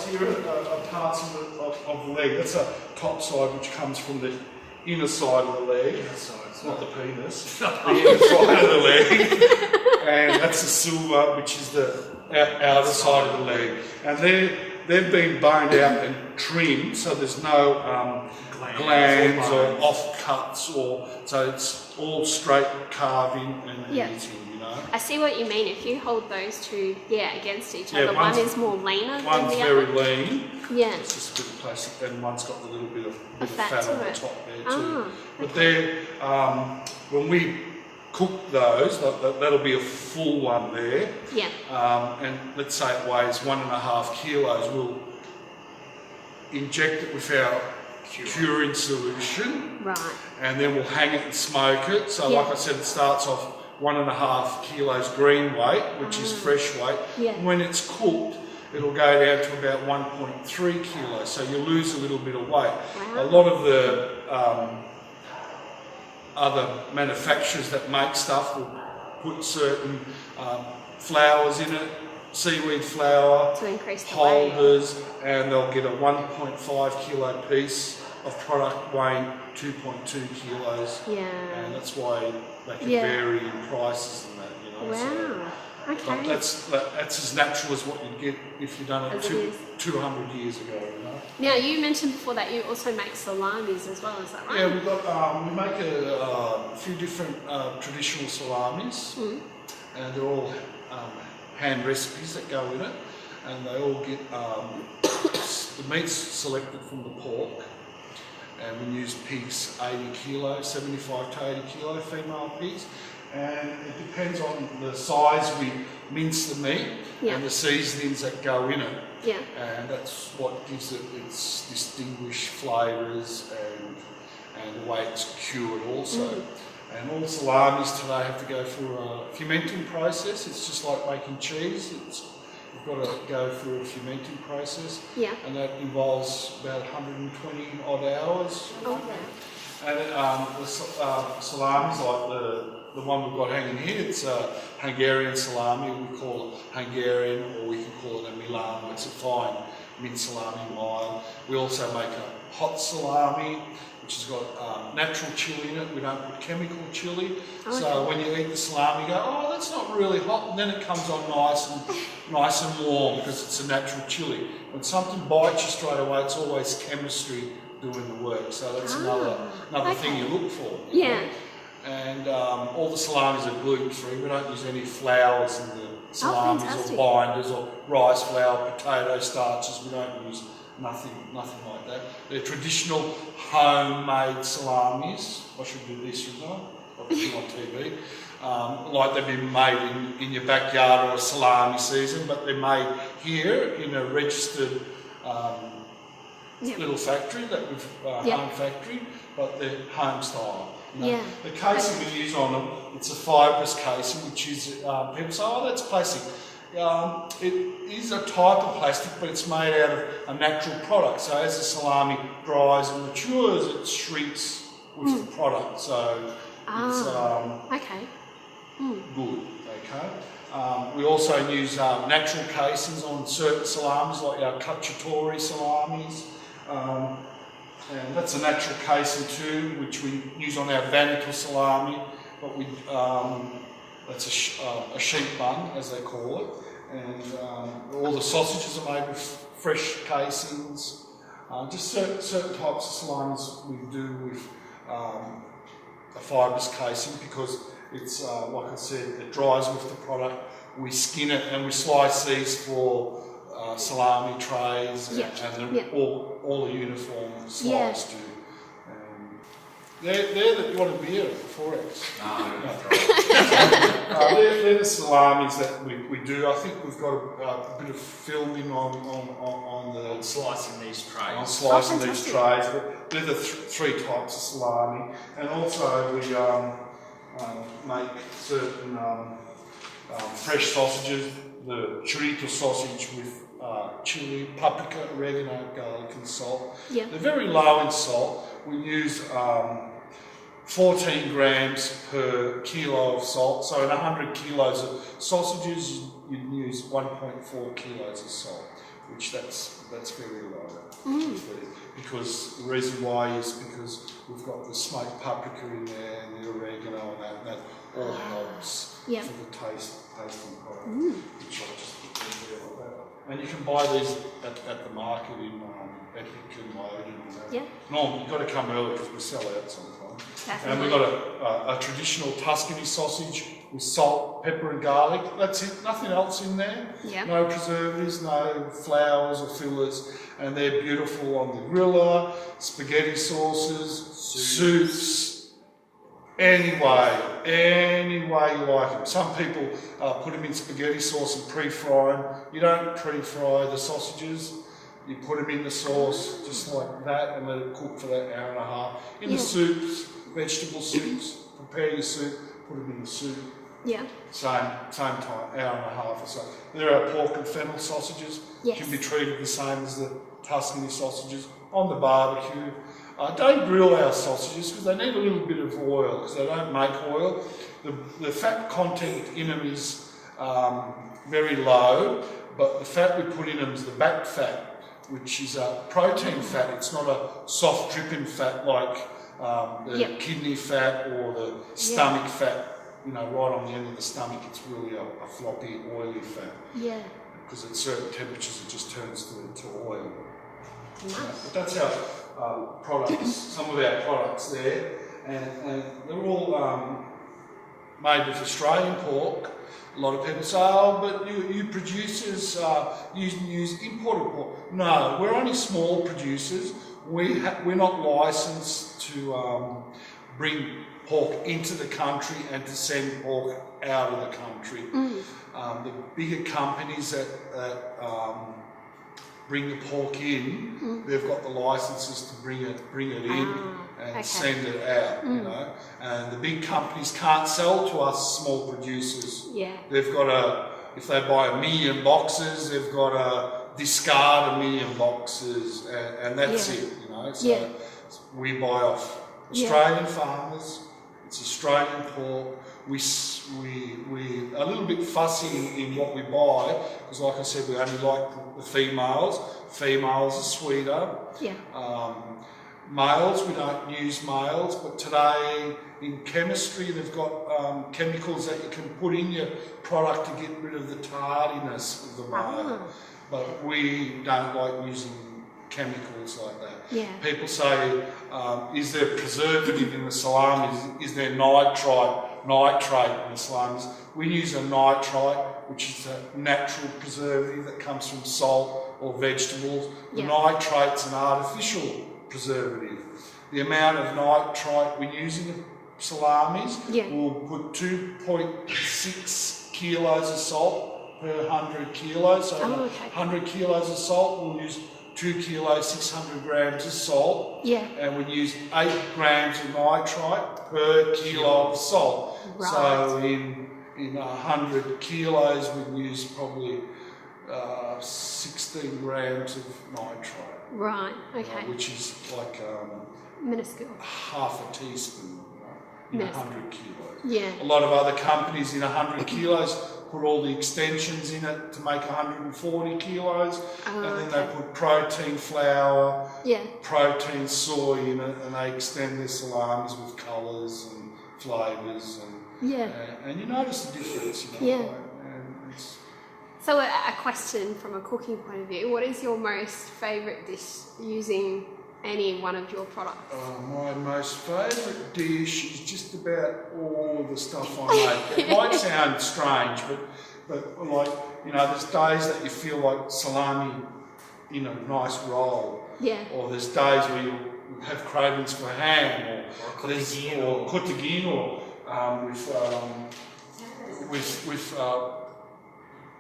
sides here are parts of the leg. That's a top side which comes from the inner side of the leg. It's not the penis, the inner side of the leg. And that's the silver, which is the outer side of the leg. And they've been boned out and trimmed, so there's no glands or offcuts, or so it's all straight carving and everything. I see what you mean. If you hold those two, against each other, one is more leaner than the other. One's very lean. Yeah. It's just a bit of plastic, and one's got a little bit of fat on to the it. top there too. But Okay. they're when we cook those, that'll be a full one there. Yeah. And let's say it weighs 1.5 kilos. We'll inject it with our curing solution, Right. and then we'll hang it and smoke it. So, like I said, it starts off 1.5 kilos green weight, which is fresh weight. Yeah. When it's cooked, it'll go down to about 1.3 kilos. So you lose a little bit of weight. Wow. A lot of the other manufacturers that make stuff will put certain flours in it, seaweed flour, To increase the weight. holders, and they'll get a 1.5 kilo piece of product weighing 2.2 kilos. Yeah. And that's why they can Yeah. vary in prices and that, Wow. So, but Okay. that's as natural as what you'd get if you'd done it As it is. 200 years ago, Now, you mentioned before that you also make salamis as well, is that right? Yeah, we've got, we make a few different traditional salamis, and they're all hand recipes that go in it, and they all get the meat's selected from the pork, and we use pigs 80 kilo, 75 to 80 kilo female pigs, and it depends on the size we mince the meat and the seasonings that go in it. Yeah. And that's what gives it its distinguished flavours and the way it's cured also. And all salamis today have to go through a fermenting process. It's just like making cheese. You've got to go through a fermenting process. Yeah. And that involves about 120 odd hours. Okay. And the salamis, like the one we've got hanging here, it's a Hungarian salami. We call it Hungarian, or we can call it a Milano. It's a fine minced salami mild. We also make a hot salami, which has got natural chili in it. We don't put chemical chili. So when you eat the salami, you go, oh, that's not really hot, and then it comes on nice and warm because it's a natural chili. When something bites you straight away, it's always chemistry doing the work. So that's another thing you look for. You know? And all the salamis are gluten-free. We don't use any flours in the salamis or binders or rice flour, potato starches. We don't use nothing like that. They're traditional homemade salamis. I should do this, shouldn't I? I'll put you on TV. Like they've been made in your backyard or a salami season, but they're made here in a registered little factory, home factory, but they're home style. The casing we use on them, it's a fibrous casing, which is, people say, oh, that's plastic. It is a type of plastic, but it's made out of a natural product. So as the salami dries and matures, it shrinks with the product. So it's good. Okay. We also use natural casings on certain salamis, like our cacciatore salamis. And that's a natural casing too, which we use on our Veneto salami, but that's a sheep bun, as they call it. And all the sausages are made with fresh casings. Just certain types of salamis we do with a fibrous casing because it's, like I said, it dries with the product. We skin it and we slice these for salami trays and all the uniform sliced too. They're the one beer at Forex. They're the salamis that we do. I think we've got a bit of filming on the slicing these trays. On slicing these trays. But they're the three types of salami, and also we make certain fresh sausages. The chorizo sausage with chili, paprika, oregano, garlic and salt. They're very low in salt. We use 14 grams per kilo of salt. So in 100 kilos of sausages, you'd use 1.4 kilos of salt. which that's very low. Because the reason why is because we've got the smoked paprika in there and the oregano and that all helps for the tasting product, which I just put in there like that. And you can buy these at the market in Epic and Loden and that. Yeah. No, you've got to come early because we sell out sometimes. Definitely. And we've got a traditional Tuscany sausage with salt, pepper and garlic. That's it, nothing else in there. Yeah. No preservatives, no flours or fillers. And they're beautiful on the griller, spaghetti sauces, soups, any way you like them. Some people put them in spaghetti sauce and pre-fry them. You don't pre-fry the sausages. You put them in the sauce just like that and let it cook for that hour and a half. In the soups, vegetable soups, prepare your soup, put them in the soup. Yeah. Same time, hour and a half or so. There are pork and fennel sausages. Yes. Can be treated the same as the Tuscany sausages on the barbecue. Don't grill our sausages because they need a little bit of oil because they don't make oil. The fat content in them is very low, but the fat we put in them is the back fat, which is a protein fat. It's not a soft dripping fat like the kidney fat or the stomach fat. You know, right on the end of the stomach, it's really a floppy, oily fat. Yeah. Because at certain temperatures, it just turns to oil. Nice. But that's our products, some of our products there, and they're all made with Australian pork. A lot of people say, oh, but you producers use imported pork. No, we're only small producers. We're not licensed to bring pork into the country and to send pork out of the country. The bigger companies that bring the pork in, they've got the licenses to bring it in and send it out, you know. And the big companies can't sell to us small producers. Yeah. They've got to, if they buy 1 million boxes, they've got to discard 1 million boxes, and that's it, you know. So we buy off Australian farmers. It's Australian pork. We are a little bit fussy in what we buy because, like I said, we only like the females. Females are sweeter. Yeah. Males, we don't use males, but today in chemistry they've got chemicals that you can put in your product to get rid of the tardiness of the male. But we don't like using chemicals like that. Yeah. People say, is there preservative in the salamis? Is there nitrate in the salamis? We use a nitrite, which is a natural preservative that comes from salt or vegetables. The nitrate's an artificial preservative. The amount of nitrite we use in the salamis, we'll put 2.6 kilos of salt per 100 kilos. So 100 kilos of salt, we'll use 2 kilos, 600 grams of salt, and we use 8 grams of nitrite per kilo of salt. Right. So in 100 kilos, we use probably 16 grams of nitrite. Right. Okay. Which is like minuscule, half a teaspoon in 100 kilos. Yeah. A lot of other companies in 100 kilos put all the extensions in it to make 140 kilos, and then they put protein flour, protein soy in it, and they extend their salamis with colours and flavours, and you notice the difference, you know. And so a question from a cooking point of view, what is your most favourite dish using any one of your products? My most favourite dish is just about all of the stuff I make. It might sound strange, but like, you know, there's days that you feel like salami in a nice roll. Yeah. Or there's days where you have cravings for ham or cottagino with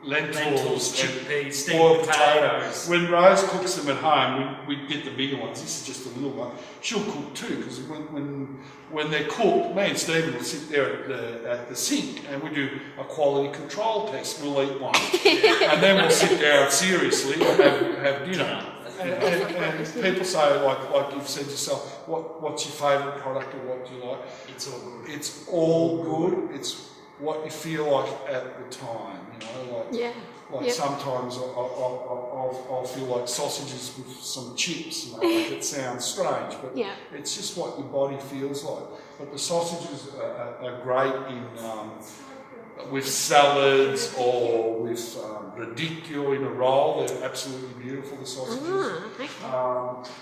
lentils, chickpeas, boiled potatoes. When Rose cooks them at home, we get the bigger ones. This is just a little one. She'll cook too, because when they're cooked, me and Stephen will sit there at the sink and we do a quality control test. We'll eat one, and then we'll sit down seriously and have dinner. And people say, like you've said yourself, what's your favourite product or what do you like? It's all good. It's all good. what you feel like at the time, you know, like Yeah. like Yep. sometimes I'll feel like sausages with some chips, you know, like it sounds strange, but Yeah. it's just what your body feels like. But the sausages are great in with salads or with radicchio in a roll. They're absolutely beautiful, the sausages. Okay.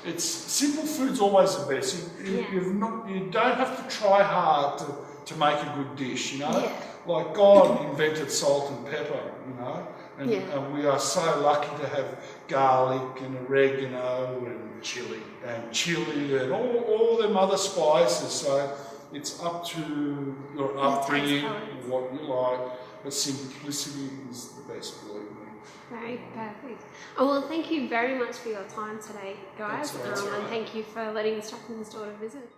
It's simple food's always the best. You don't have to try hard to make a good dish, you know. Yeah. Like God invented salt and pepper, you know, and, Yeah. and we are so lucky to have garlic and oregano and Chili. and all them other spices. So it's up to your upbringing, palate. what you like. But simplicity is the best, believe me. Very perfect. Oh, well, thank you very much for your time today, guys. That's all right. And thank you for letting Strapping Store to visit.